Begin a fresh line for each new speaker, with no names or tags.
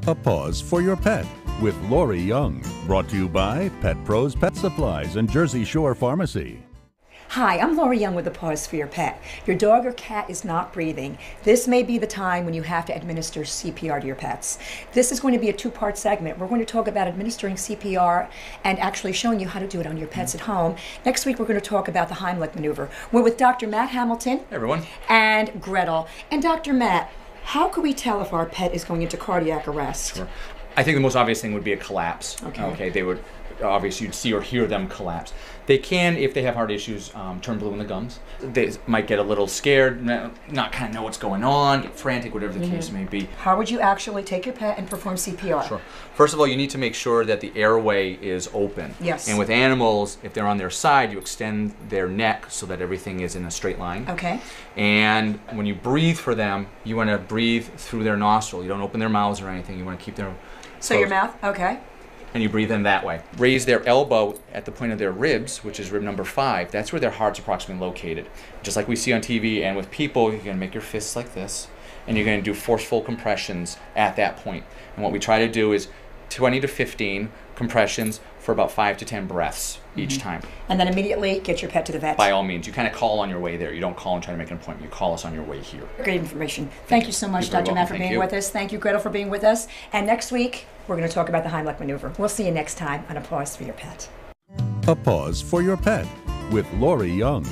A Pause for Your Pet with Lori Young. Brought to you by Pet Pros Pet Supplies and Jersey Shore Pharmacy.
Hi, I'm Lori Young with A Pause for Your Pet. Your dog or cat is not breathing. This may be the time when you have to administer CPR to your pets. This is going to be a two-part segment. We're going to talk about administering CPR and actually showing you how to do it on your pets at home. Next week, we're going to talk about the Heimlich maneuver. We're with Dr. Matt Hamilton.
Hey, everyone.
And Gretel. And Dr. Matt, how can we tell if our pet is going into cardiac arrest?
Sure. I think the most obvious thing would be a collapse.
Okay.
They would, obviously, you'd see or hear them collapse. They can, if they have heart issues, turn blue in the gums. They might get a little scared, not kind of know what's going on, get frantic, whatever the case may be.
How would you actually take your pet and perform CPR?
Sure. First of all, you need to make sure that the airway is open.
Yes.
And with animals, if they're on their side, you extend their neck so that everything is in a straight line.
Okay.
And when you breathe for them, you want to breathe through their nostril. You don't open their mouths or anything. You want to keep their
So your mouth? Okay.
And you breathe in that way. Raise their elbow at the point of their ribs, which is rib number 5. That's where their heart's approximately located. Just like we see on TV and with people, you're going to make your fists like this, and you're going to do forceful compressions at that point. And what we try to do is 20 to 15 compressions for about 5 to 10 breaths each time.
And then immediately get your pet to the vet.
By all means, you kind of call on your way there. You don't call and try to make an appointment. You call us on your way here.
Great information. Thank you so much,
You're very
Dr. Matt, for
welcome.
being with us. Thank you, Gretel, for being with us. And next week, we're going to talk about the Heimlich maneuver. We'll see you next time on A Pause for Your Pet.
A Pause for Your Pet with Lori Young.